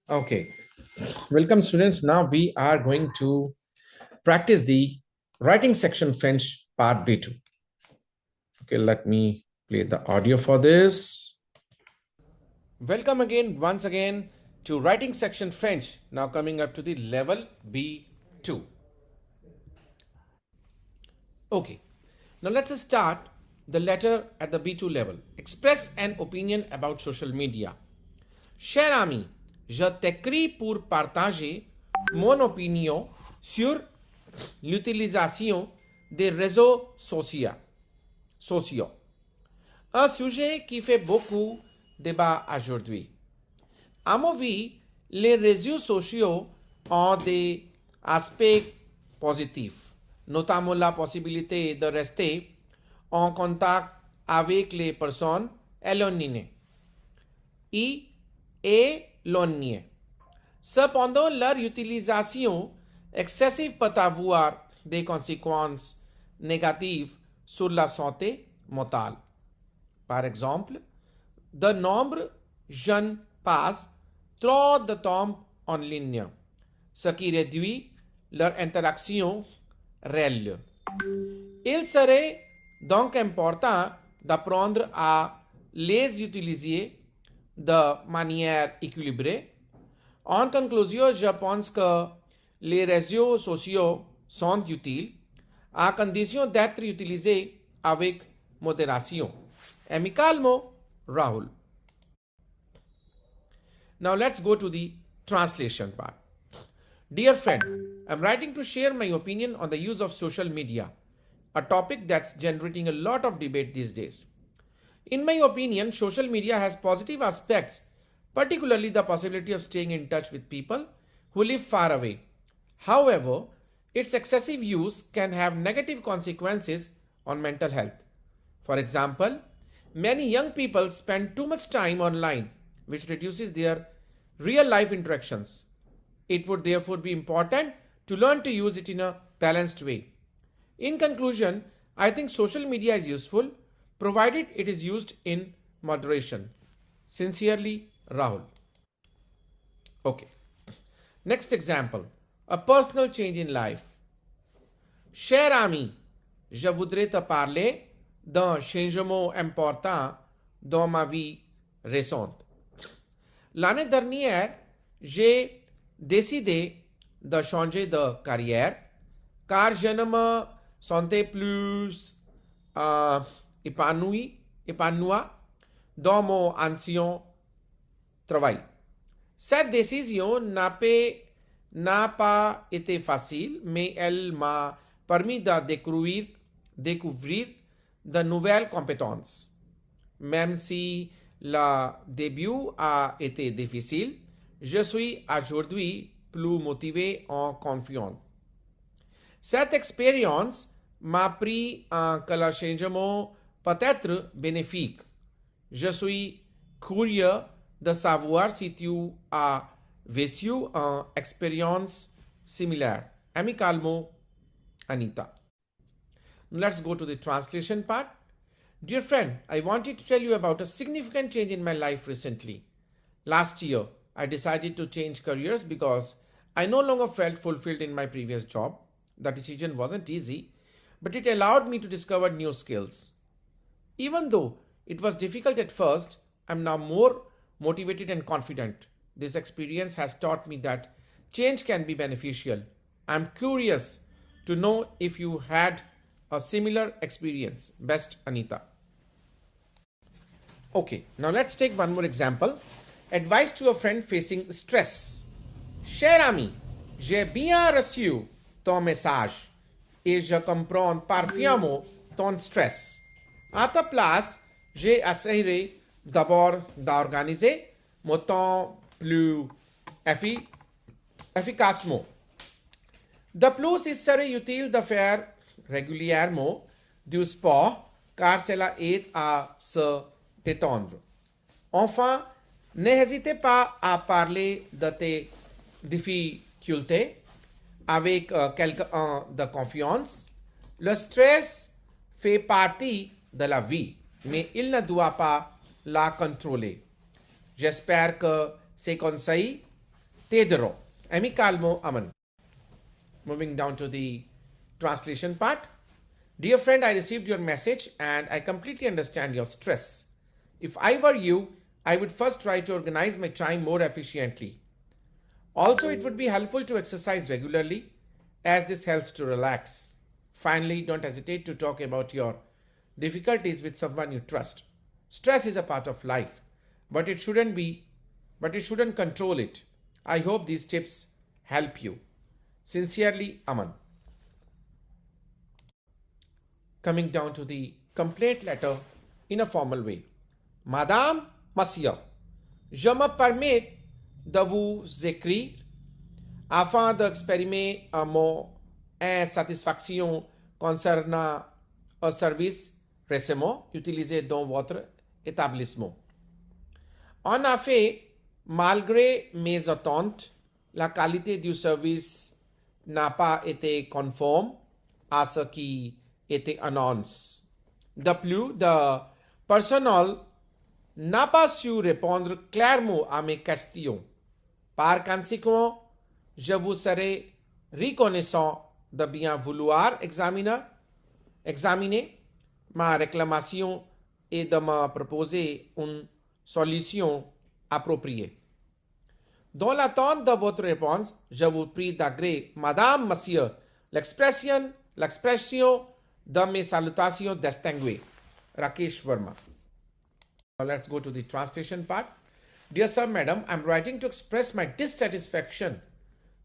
Okay, welcome students. Now we are going to practice the writing section French part B2. Okay, let me play the audio for this. Welcome again, once again, to writing section French. Now coming up to the level B2. Okay, now let's start the letter at the B2 level. Express an opinion about social media. Cher ami, je t'écris pour partager mon opinion sur l'utilisation des réseaux sociaux. Un sujet qui fait beaucoup débat aujourd'hui. À mon avis, les réseaux sociaux ont des aspects positifs, notamment la possibilité de rester en contact avec les personnes éloignées et éloignées. Cependant, leur utilisation excessive peut avoir des conséquences négatives sur la santé mentale. Par exemple, de nombreux jeunes passent trop de temps en ligne, ce qui réduit leur interaction réelle. Il serait donc important d'apprendre à les utiliser de manière équilibrée. En conclusion, je pense que les réseaux sociaux sont utiles à condition d'être utilisés avec modération. Amicalement, Rahul. Now let's go to the translation part. Dear friend, I'm writing to share my opinion on the use of social media, a topic that's generating a lot of debate these days. In my opinion, social media has positive aspects, particularly the possibility of staying in touch with people who live far away. However, its excessive use can have negative consequences on mental health. For example, many young people spend too much time online, which reduces their real life interactions. It would therefore be important to learn to use it in a balanced way. In conclusion, I think social media is useful provided it is used in moderation. Sincerely, Rahul. Okay. Next example, a personal change in life. Cher ami, je voudrais te parler d'un changement important dans ma vie récente. L'année dernière, j'ai décidé de changer de carrière car je ne me sentais plus épanoui dans mon ancien travail. Cette décision n'a pas été facile, mais elle m'a permis de découvrir de nouvelles compétences. Même si le début a été difficile, je suis aujourd'hui plus motivé et confiant. Cette expérience m'a appris que le changement peut être bénéfique. Je suis curieux de savoir si tu as vécu une expérience similaire. Amicalement, Anita. Let's go to the translation part. Dear friend, I wanted to tell you about a significant change in my life recently. Last year, I decided to change careers because I no longer felt fulfilled in my previous job. The decision wasn't easy, but it allowed me to discover new skills. Even though it was difficult at first, I'm now more motivated and confident. This experience has taught me that change can be beneficial. I'm curious to know if you had a similar experience. Best, Anita. Okay, now let's take one more example. Advice to a friend facing stress. Cher ami, j'ai bien reçu ton message et je comprends parfaitement ton stress. À ta place, j'ai essayé d'abord d'organiser mon temps plus efficacement. De plus, il serait utile de faire régulièrement du sport car cela aide à se détendre. Enfin, n'hésitez pas à parler de tes difficultés avec quelqu'un de confiance. Le stress fait partie de la vie, mais il ne doit pas la contrôler. J'espère que ces conseils Tedero. Ami calmo aman. Moving down to the translation part. Dear friend, I received your message and I completely understand your stress. If I were you, I would first try to organize my time more efficiently. Also, it would be helpful to exercise regularly as this helps to relax. Finally, don't hesitate to talk about your difficulties with someone you trust. Stress is a part of life, but it shouldn't control it. I hope these tips help you. Sincerely, Aman. Coming down to the complaint letter in a formal way. Madame, Monsieur, je me permets de vous écrire afin d'exprimer mon insatisfaction concernant un service récemment utilisé dans votre établissement. En effet, malgré mes attentes, la qualité du service n'a pas été conforme à ce qui était annoncé. De plus, le personnel n'a pas su répondre clairement à mes questions. Par conséquent, je vous serai reconnaissant de bien vouloir examiner ma réclamation et de me proposer une solution appropriée. Dans l'attente de votre réponse, je vous prie d'agréer, Madame, Monsieur, l'expression de mes salutations distinguées. Rakesh Verma. Now let's go to the translation part. Dear Sir, Madam, I'm writing to express my dissatisfaction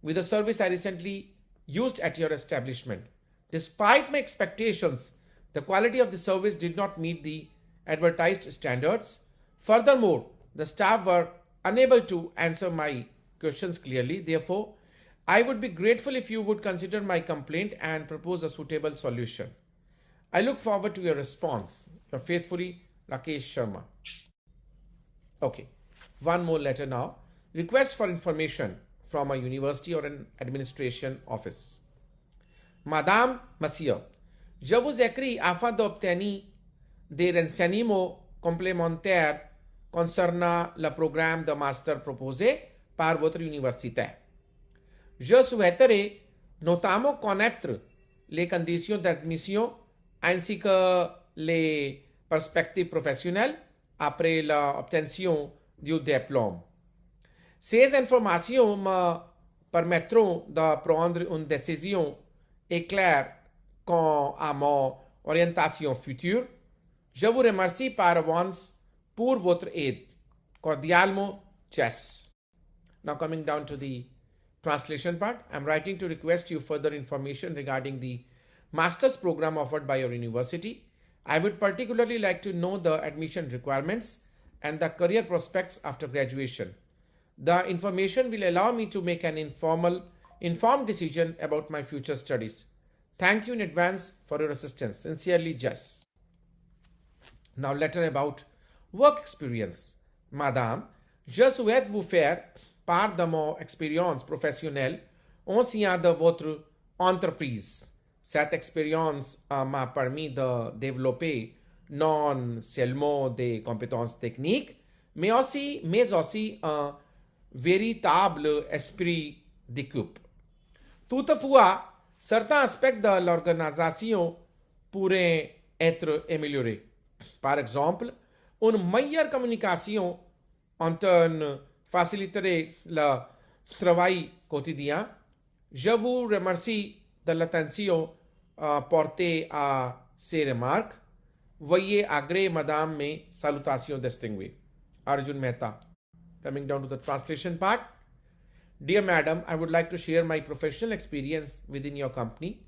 with the service I recently used at your establishment. Despite my expectations, the quality of the service did not meet the advertised standards. Furthermore, the staff were unable to answer my questions clearly. Therefore, I would be grateful if you would consider my complaint and propose a suitable solution. I look forward to your response. Your faithfully, Rakesh Sharma. Okay, one more letter now. Request for information from a university or an administration office. Madame, Monsieur, je vous écris afin d'obtenir des renseignements complémentaires concernant le programme de master proposé par votre université. Je souhaiterais notamment connaître les conditions d'admission ainsi que les perspectives professionnelles après l'obtention du diplôme. Ces informations me permettront de prendre une décision éclairée quant à mon orientation future. Je vous remercie par avance pour votre aide. Cordialement, Jess. Now coming down to the translation part, I'm writing to request you further information regarding the master's program offered by your university. I would particularly like to know the admission requirements and the career prospects after graduation. The information will allow me to make an informed decision about my future studies. Thank you in advance for your assistance. Sincerely, Jess. Now, letter about work experience. Madame, je souhaite vous faire part de mon expérience professionnelle au sein de votre entreprise. Cette expérience m'a permis de développer non seulement des compétences techniques, mais aussi un véritable esprit d'équipe. Toutefois, certains aspects de l'organisation pourraient être améliorés. Par exemple, une meilleure communication interne faciliterait le travail quotidien. Je vous remercie de l'attention portée à ces remarques. Veuillez agréer, Madame, mes salutations distinguées. Arjun Mehta. Coming down to the translation part. Dear Madam, I would like to share my professional experience within your company.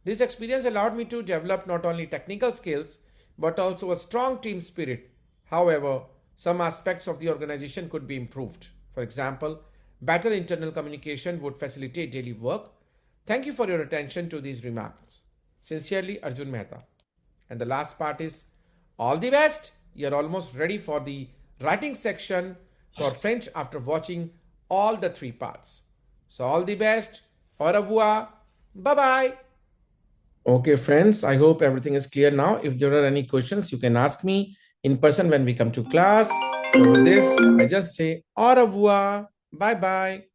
This experience allowed me to develop not only technical skills, but also a strong team spirit. However, some aspects of the organization could be improved. For example, better internal communication would facilitate daily work. Thank you for your attention to these remarks. Sincerely, Arjun Mehta. And the last part is, all the best. You're almost ready for the writing section for French after watching all the 3 parts. So all the best. Au revoir. Bye-bye. Okay, friends, I hope everything is clear now. If there are any questions, you can ask me in person when we come to class. So with this, I just say au revoir. Bye-bye.